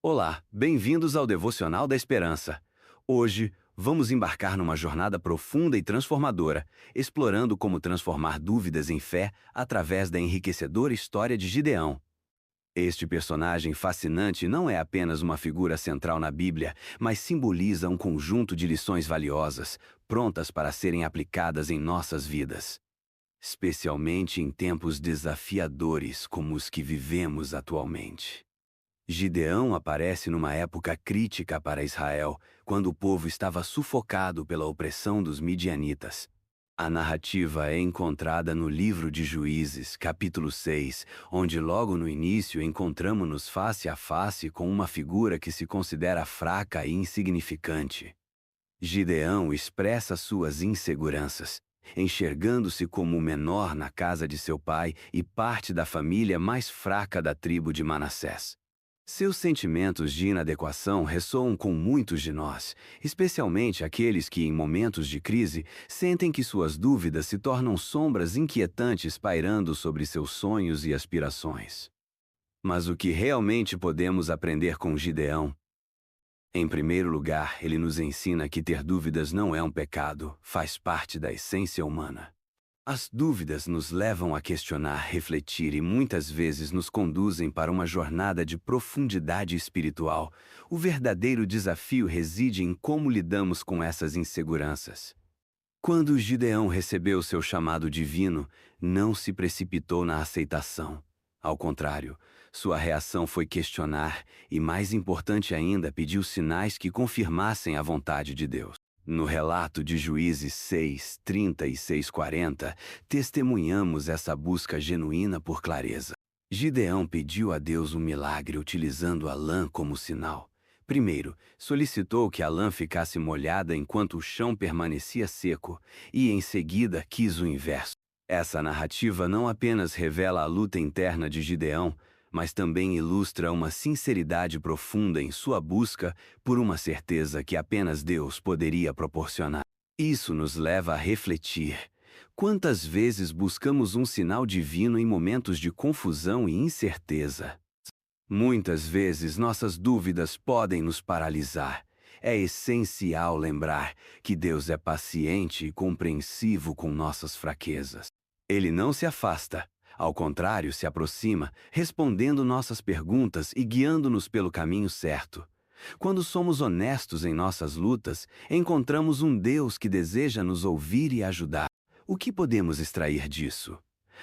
Olá, bem-vindos ao Devocional da Esperança. Hoje, vamos embarcar numa jornada profunda e transformadora, explorando como transformar dúvidas em fé através da enriquecedora história de Gideão. Este personagem fascinante não é apenas uma figura central na Bíblia, mas simboliza um conjunto de lições valiosas, prontas para serem aplicadas em nossas vidas. Especialmente em tempos desafiadores como os que vivemos atualmente. Gideão aparece numa época crítica para Israel, quando o povo estava sufocado pela opressão dos midianitas. A narrativa é encontrada no livro de Juízes, capítulo 6, onde logo no início encontramos-nos face a face com uma figura que se considera fraca e insignificante. Gideão expressa suas inseguranças, enxergando-se como o menor na casa de seu pai e parte da família mais fraca da tribo de Manassés. Seus sentimentos de inadequação ressoam com muitos de nós, especialmente aqueles que, em momentos de crise, sentem que suas dúvidas se tornam sombras inquietantes pairando sobre seus sonhos e aspirações. Mas o que realmente podemos aprender com Gideão? Em primeiro lugar, ele nos ensina que ter dúvidas não é um pecado, faz parte da essência humana. As dúvidas nos levam a questionar, refletir e muitas vezes nos conduzem para uma jornada de profundidade espiritual. O verdadeiro desafio reside em como lidamos com essas inseguranças. Quando Gideão recebeu seu chamado divino, não se precipitou na aceitação. Ao contrário, sua reação foi questionar e, mais importante ainda, pediu sinais que confirmassem a vontade de Deus. No relato de Juízes 6, 30 e 6:40, testemunhamos essa busca genuína por clareza. Gideão pediu a Deus um milagre utilizando a lã como sinal. Primeiro, solicitou que a lã ficasse molhada enquanto o chão permanecia seco, e em seguida quis o inverso. Essa narrativa não apenas revela a luta interna de Gideão, mas também ilustra uma sinceridade profunda em sua busca por uma certeza que apenas Deus poderia proporcionar. Isso nos leva a refletir. Quantas vezes buscamos um sinal divino em momentos de confusão e incerteza? Muitas vezes nossas dúvidas podem nos paralisar. É essencial lembrar que Deus é paciente e compreensivo com nossas fraquezas. Ele não se afasta. Ao contrário, se aproxima, respondendo nossas perguntas e guiando-nos pelo caminho certo. Quando somos honestos em nossas lutas, encontramos um Deus que deseja nos ouvir e ajudar. O que podemos extrair disso?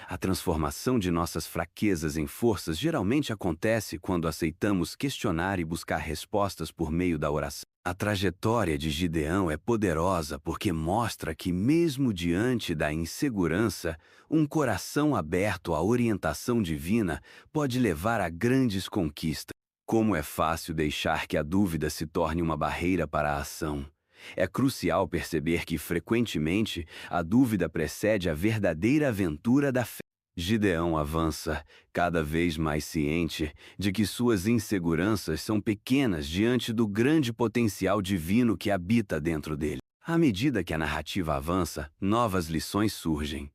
A transformação de nossas fraquezas em forças geralmente acontece quando aceitamos questionar e buscar respostas por meio da oração. A trajetória de Gideão é poderosa porque mostra que, mesmo diante da insegurança, um coração aberto à orientação divina pode levar a grandes conquistas. Como é fácil deixar que a dúvida se torne uma barreira para a ação. É crucial perceber que, frequentemente, a dúvida precede a verdadeira aventura da fé. Gideão avança, cada vez mais ciente de que suas inseguranças são pequenas diante do grande potencial divino que habita dentro dele. À medida que a narrativa avança, novas lições surgem.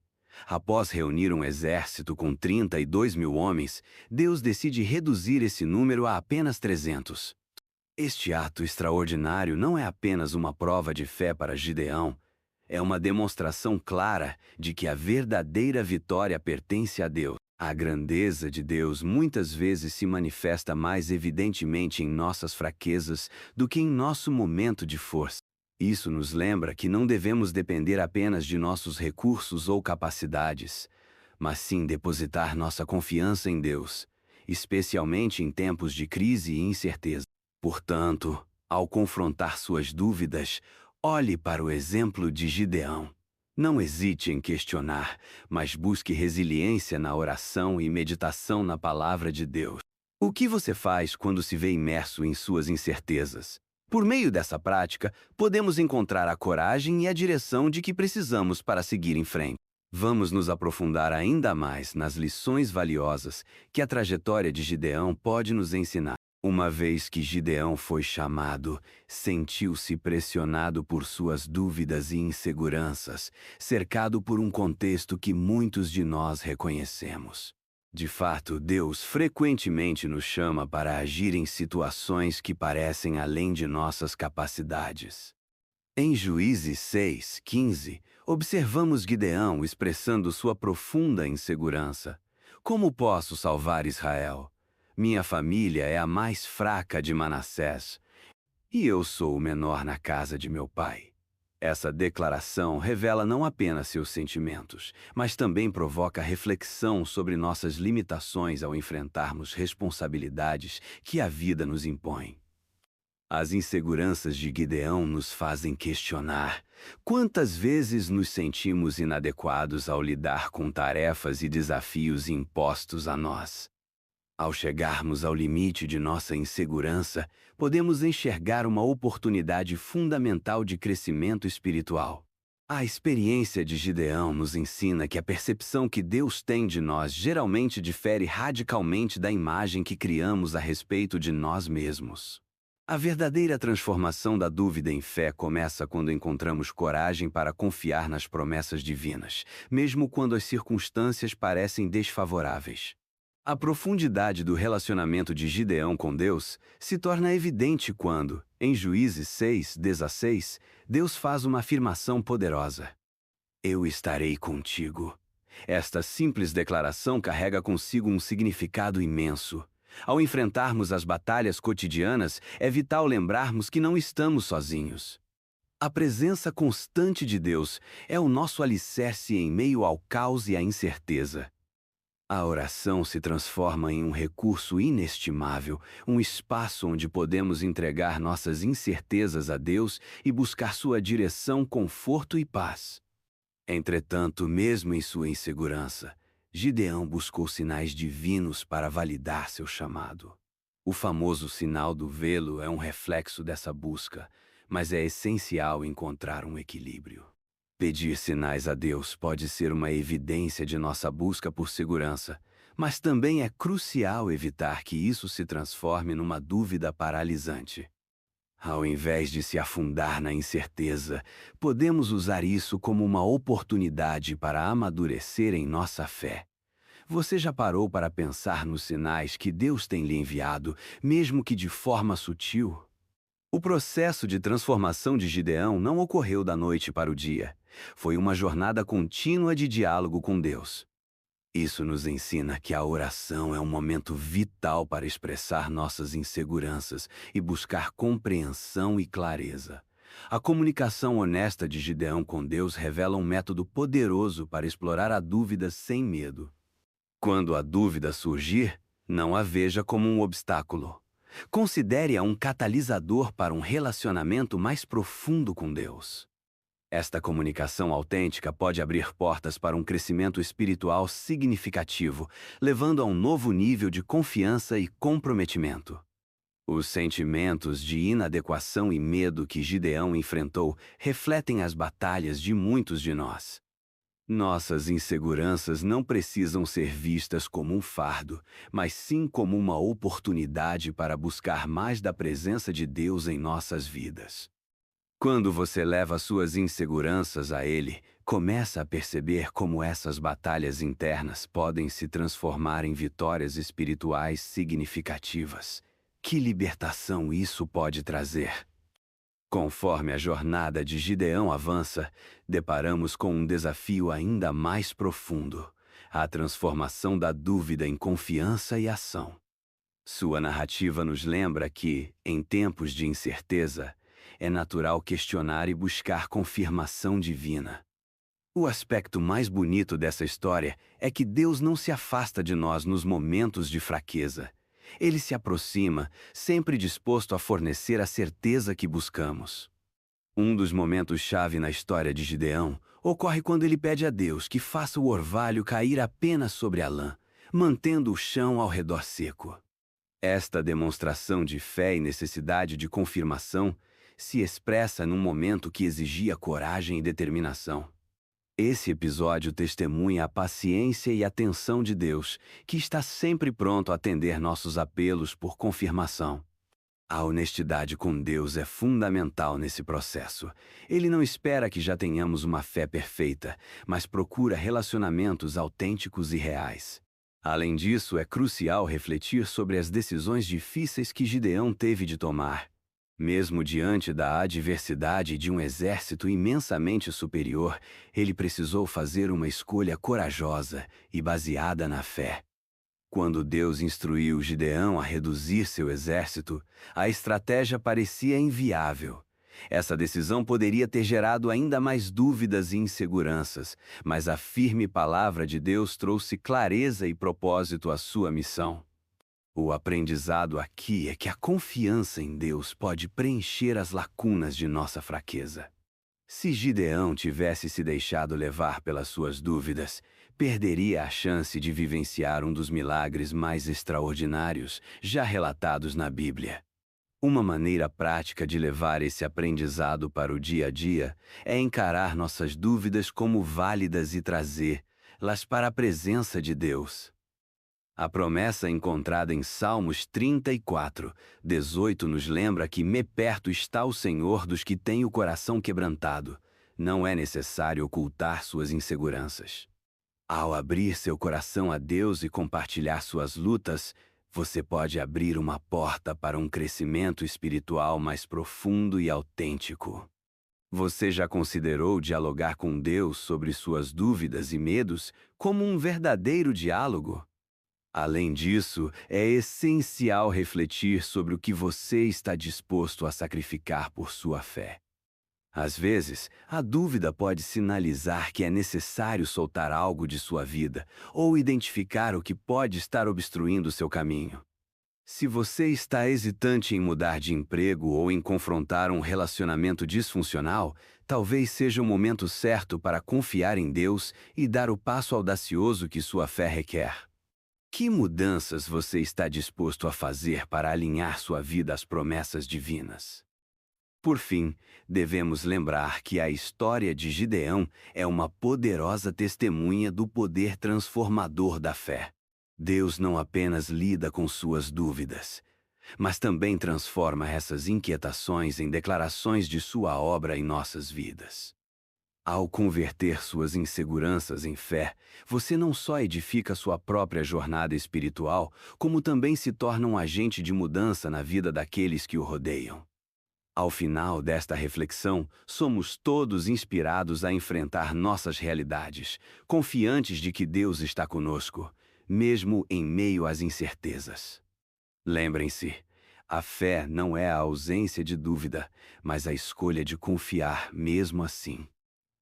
Após reunir um exército com 32 mil homens, Deus decide reduzir esse número a apenas 300. Este ato extraordinário não é apenas uma prova de fé para Gideão, é uma demonstração clara de que a verdadeira vitória pertence a Deus. A grandeza de Deus muitas vezes se manifesta mais evidentemente em nossas fraquezas do que em nosso momento de força. Isso nos lembra que não devemos depender apenas de nossos recursos ou capacidades, mas sim depositar nossa confiança em Deus, especialmente em tempos de crise e incerteza. Portanto, ao confrontar suas dúvidas, olhe para o exemplo de Gideão. Não hesite em questionar, mas busque resiliência na oração e meditação na palavra de Deus. O que você faz quando se vê imerso em suas incertezas? Por meio dessa prática, podemos encontrar a coragem e a direção de que precisamos para seguir em frente. Vamos nos aprofundar ainda mais nas lições valiosas que a trajetória de Gideão pode nos ensinar. Uma vez que Gideão foi chamado, sentiu-se pressionado por suas dúvidas e inseguranças, cercado por um contexto que muitos de nós reconhecemos. De fato, Deus frequentemente nos chama para agir em situações que parecem além de nossas capacidades. Em Juízes 6:15, observamos Gideão expressando sua profunda insegurança. Como posso salvar Israel? Minha família é a mais fraca de Manassés, e eu sou o menor na casa de meu pai. Essa declaração revela não apenas seus sentimentos, mas também provoca reflexão sobre nossas limitações ao enfrentarmos responsabilidades que a vida nos impõe. As inseguranças de Gideão nos fazem questionar quantas vezes nos sentimos inadequados ao lidar com tarefas e desafios impostos a nós. Ao chegarmos ao limite de nossa insegurança, podemos enxergar uma oportunidade fundamental de crescimento espiritual. A experiência de Gideão nos ensina que a percepção que Deus tem de nós geralmente difere radicalmente da imagem que criamos a respeito de nós mesmos. A verdadeira transformação da dúvida em fé começa quando encontramos coragem para confiar nas promessas divinas, mesmo quando as circunstâncias parecem desfavoráveis. A profundidade do relacionamento de Gideão com Deus se torna evidente quando, em Juízes 6:16, Deus faz uma afirmação poderosa: Eu estarei contigo. Esta simples declaração carrega consigo um significado imenso. Ao enfrentarmos as batalhas cotidianas, é vital lembrarmos que não estamos sozinhos. A presença constante de Deus é o nosso alicerce em meio ao caos e à incerteza. A oração se transforma em um recurso inestimável, um espaço onde podemos entregar nossas incertezas a Deus e buscar sua direção, conforto e paz. Entretanto, mesmo em sua insegurança, Gideão buscou sinais divinos para validar seu chamado. O famoso sinal do velo é um reflexo dessa busca, mas é essencial encontrar um equilíbrio. Pedir sinais a Deus pode ser uma evidência de nossa busca por segurança, mas também é crucial evitar que isso se transforme numa dúvida paralisante. Ao invés de se afundar na incerteza, podemos usar isso como uma oportunidade para amadurecer em nossa fé. Você já parou para pensar nos sinais que Deus tem lhe enviado, mesmo que de forma sutil? O processo de transformação de Gideão não ocorreu da noite para o dia. Foi uma jornada contínua de diálogo com Deus. Isso nos ensina que a oração é um momento vital para expressar nossas inseguranças e buscar compreensão e clareza. A comunicação honesta de Gideão com Deus revela um método poderoso para explorar a dúvida sem medo. Quando a dúvida surgir, não a veja como um obstáculo. Considere-a um catalisador para um relacionamento mais profundo com Deus. Esta comunicação autêntica pode abrir portas para um crescimento espiritual significativo, levando a um novo nível de confiança e comprometimento. Os sentimentos de inadequação e medo que Gideão enfrentou refletem as batalhas de muitos de nós. Nossas inseguranças não precisam ser vistas como um fardo, mas sim como uma oportunidade para buscar mais da presença de Deus em nossas vidas. Quando você leva suas inseguranças a Ele, começa a perceber como essas batalhas internas podem se transformar em vitórias espirituais significativas. Que libertação isso pode trazer! Conforme a jornada de Gideão avança, deparamos com um desafio ainda mais profundo: a transformação da dúvida em confiança e ação. Sua narrativa nos lembra que, em tempos de incerteza, é natural questionar e buscar confirmação divina. O aspecto mais bonito dessa história é que Deus não se afasta de nós nos momentos de fraqueza. Ele se aproxima, sempre disposto a fornecer a certeza que buscamos. Um dos momentos-chave na história de Gideão ocorre quando ele pede a Deus que faça o orvalho cair apenas sobre a lã, mantendo o chão ao redor seco. Esta demonstração de fé e necessidade de confirmação se expressa num momento que exigia coragem e determinação. Esse episódio testemunha a paciência e atenção de Deus, que está sempre pronto a atender nossos apelos por confirmação. A honestidade com Deus é fundamental nesse processo. Ele não espera que já tenhamos uma fé perfeita, mas procura relacionamentos autênticos e reais. Além disso, é crucial refletir sobre as decisões difíceis que Gideão teve de tomar. Mesmo diante da adversidade de um exército imensamente superior, ele precisou fazer uma escolha corajosa e baseada na fé. Quando Deus instruiu Gideão a reduzir seu exército, a estratégia parecia inviável. Essa decisão poderia ter gerado ainda mais dúvidas e inseguranças, mas a firme palavra de Deus trouxe clareza e propósito à sua missão. O aprendizado aqui é que a confiança em Deus pode preencher as lacunas de nossa fraqueza. Se Gideão tivesse se deixado levar pelas suas dúvidas, perderia a chance de vivenciar um dos milagres mais extraordinários já relatados na Bíblia. Uma maneira prática de levar esse aprendizado para o dia a dia é encarar nossas dúvidas como válidas e trazê-las para a presença de Deus. A promessa encontrada em Salmos 34, 18 nos lembra que perto está o Senhor dos que têm o coração quebrantado. Não é necessário ocultar suas inseguranças. Ao abrir seu coração a Deus e compartilhar suas lutas, você pode abrir uma porta para um crescimento espiritual mais profundo e autêntico. Você já considerou dialogar com Deus sobre suas dúvidas e medos como um verdadeiro diálogo? Além disso, é essencial refletir sobre o que você está disposto a sacrificar por sua fé. Às vezes, a dúvida pode sinalizar que é necessário soltar algo de sua vida ou identificar o que pode estar obstruindo seu caminho. Se você está hesitante em mudar de emprego ou em confrontar um relacionamento disfuncional, talvez seja o momento certo para confiar em Deus e dar o passo audacioso que sua fé requer. Que mudanças você está disposto a fazer para alinhar sua vida às promessas divinas? Por fim, devemos lembrar que a história de Gideão é uma poderosa testemunha do poder transformador da fé. Deus não apenas lida com suas dúvidas, mas também transforma essas inquietações em declarações de sua obra em nossas vidas. Ao converter suas inseguranças em fé, você não só edifica sua própria jornada espiritual, como também se torna um agente de mudança na vida daqueles que o rodeiam. Ao final desta reflexão, somos todos inspirados a enfrentar nossas realidades, confiantes de que Deus está conosco, mesmo em meio às incertezas. Lembrem-se, a fé não é a ausência de dúvida, mas a escolha de confiar mesmo assim.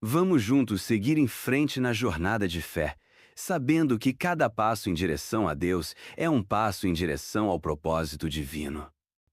Vamos juntos seguir em frente na jornada de fé, sabendo que cada passo em direção a Deus é um passo em direção ao propósito divino.